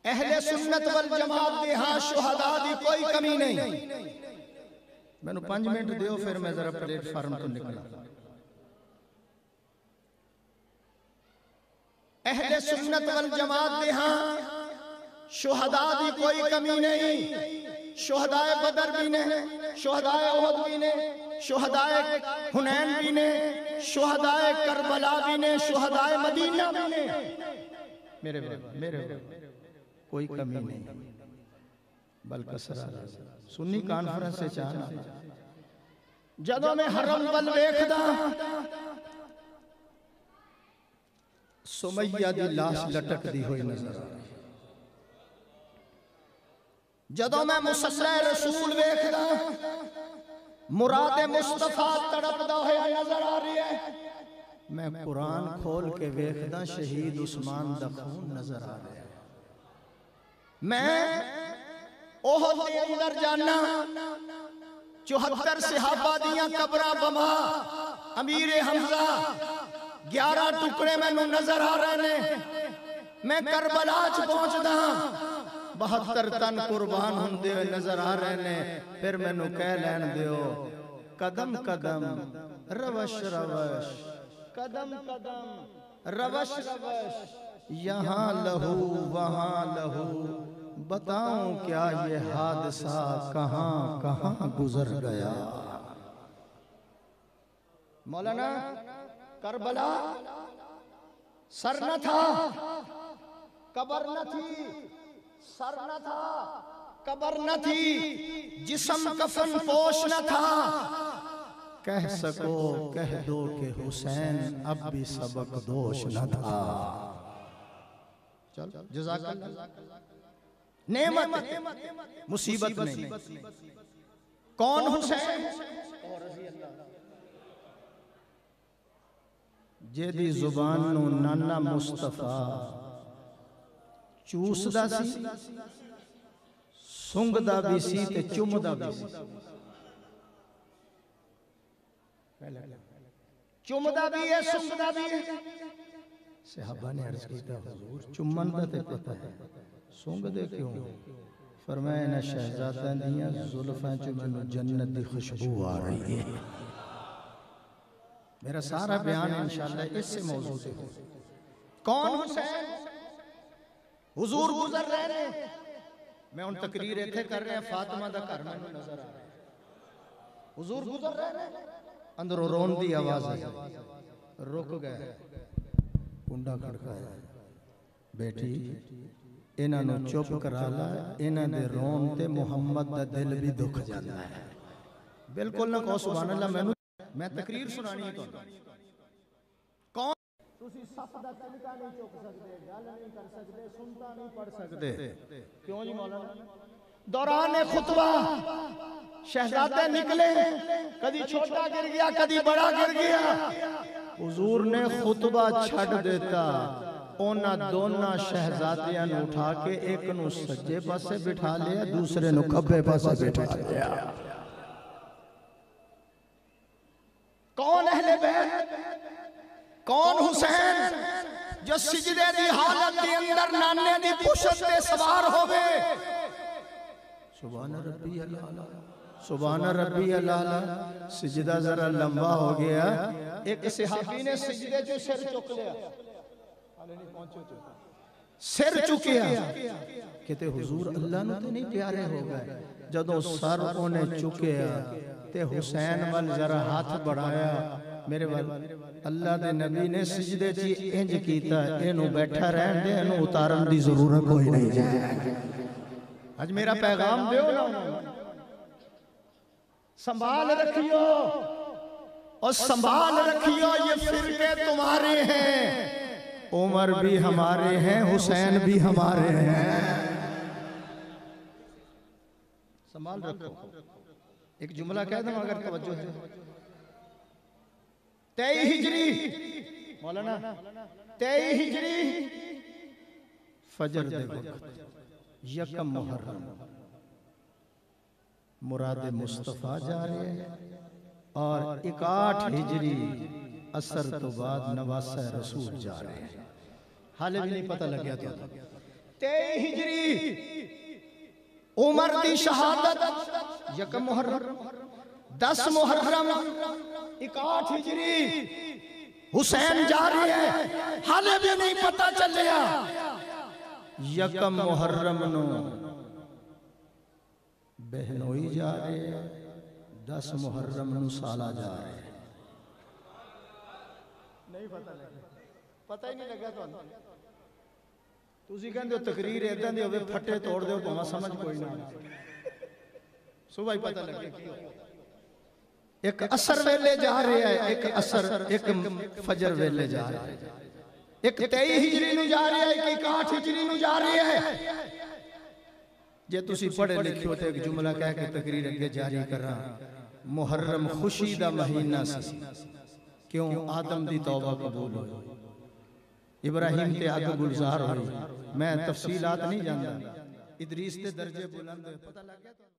अहले सुन्नत वल जमात दे हां शुहदा दी कोई कमी नहीं। मैनू 5 मिनट दियो फिर मैं जरा प्लेटफार्म तो निकला। अहले सुन्नत वल जमात दे हां शुहदा दी कोई कमी नहीं। शुहदाए बदर भी ने, शुहदाए उहद भी ने, शुहदाए हुनैन भी ने, शुहदाए करबला भी ने, शुहदाए मदीना भी ने। मेरे कोई कमी नहीं, बल्कि सुन्नी कॉन्फ्रेंस से चाहना जदों मैं हरम वल वेखदा सुमैया दी लाश लटकदी हुई नजर आ रही। जदों मैं मुसल्ला रसूल वेखदा मुराद मुस्तफा तड़पदा होया नजर आ रही है। मैं कुरान खोल के वेखदा शहीद उस्मान दा खून नजर आ रहा है। मैं ओहद दे अंदर जाना 74 सहाबा दियां कब्रां बमा अमीर हमजा 11 टुकड़े मैनू नजर आ रहे ने। मैं करबला च पहुंचदा 72 तन कुर्बान हुंदे हुए नजर आ रहे ने। फिर मैनू कह लैन दियो कदम कदम रवश रवश, कदम कदम रवश रवश, यहाँ लहू वहाँ लहू, बताऊं क्या ये हादसा कहाँ कहाँ गुजर गया। मौलाना करबला सर न था, कबर न थी, सर न था, कबर न थी, जिस्म कफन पोश न था। कह सको कह दो कि हुसैन अब भी सबक दोष न था। चल जज़ाकल्लाह। नेमत मुसीबत नहीं। कौन हुसैन? जेदी जुबान नु नाना मुस्तफा चूसदा सी, सुंगदा भी सी ते चुमदा भी सी। चुमदा भी है, सुंगदा भी है। सहाबा ने अर्ज किया हुजूर चुम्मन दा ते पता है, सुंगदे क्यों? फरमाया ना शहजादा दियां जुल्फां च मैनू जन्नत दी खुशबू आ रही है। मेरा सारा बयान इंशाअल्लाह इससे मौजू से हो। कौन हुसैन? हुजूर गुजर रहे ने, मैं उन तकरीर इत्थे कर रहा, फातिमा दा घर मैनू नजर आ रहा है। हुजूर गुजर रहे ने, अंदरों रोन दी आवाज है। रुक गए, कुंडा खड़काया, बेटी इन्हां नू चुप करा ला, इन्हां दे रोन ते मुहम्मद दा दिल भी दुख जाता है। बिल्कुल ना कहो सुभान अल्लाह। मैनू मैं तकरीर सुनानी है। कौन तुसी सफ दा तिनका नहीं चुक सकते, गल नहीं कर सकते, सुनता नहीं पढ़ सकते। क्यों जी मौलाना? दौरान खुतबा शहजादे निकले, कदी छोटा गिर गया, कदी बड़ा गिर गया। हुजूर ने खुतबा छड़ देता, उन्हां दोनों शहजादियां नू उठा के एक नू सज्जे पासे बिठा लिया, दूसरे नू खब्बे पासे बिठा लिया। कौन अहले बैत? कौन हुसैन? जो सिजदे दी हालत के अंदर नाने दी पुशत पे सवार होवे। सुभान रब्बी अल्लाह, सुभान रब्बी अल्लाह। सिजदा जरा लंबा हो गया, एक सहाबी ने सिजदे जो सिर चुक लिया, हाले नहीं पहुंचे, सिर चुकिया किते हुजूर अल्लाह नू ते नहीं प्यारे हो गए। जदों सर उन्हें चुकिया ते हुसैन वाल जरा हाथ बढ़ाया, मेरे वाल अल्लाह दे नबी ने सिजदे च इंज कीता, इनू बैठा रहन दे, इनू उतारन दी जरूरत कोई नहीं है। आज मेरा पैगाम दो ना, संभाल रखियो और संभाल रखियो, ये फिरके तुम्हारे हैं, उमर भी हमारे हैं, हुसैन भी हमारे हैं। संभाल रखो। एक जुमला कह दूं अगर तवज्जो है। 23 हिजरी मौलाना, 23 हिजरी फजर दे वक्त यकम मुहर्रम मुराद मुस्तफा जा रहे हैं, और 61 हिजरी असर तो बाद नवासा रसूल जा रहे हैं। हाले भी नहीं पता लग गया था। 23 हिजरी उमर दी शहादत, 1 मुहर्रम, 10 मुहर्रम 61 हिजरी हुसैन जा रहे हैं, हाले भी नहीं पता चलिया 1 मुहर्रम नो बहनोई जा रहे हैं, 10 मुहर्रम नु साला जा रहे हैं। नहीं पता लगा, पता ही नहीं लगा तुहानू। तुसी कहंदे हो तकरीर इदां दी होवे फट्टे तोड़ दो भावें समझ कोई ना, सुबह ही पता लगे। एक असर वेले जा रहे हैं, एक असर एक फजर वेले जा रहे हैं, एक 23 हिजरी नु जा रहे हैं, एक 61 हिजरी नु जा रहे हैं। जे तुसी पढ़े लिखे हो तो एक जुमला कह के तकरीर अगे जारी करा, मुहर्रम खुशी दा महीना सी, क्यों आदम दी तौबा कबूल हुई, इब्राहिम ते अग गुलजार हुई। मैं तफसीलात नहीं जानता, इदरीस दे दर्जे बुलंद पता लग गया।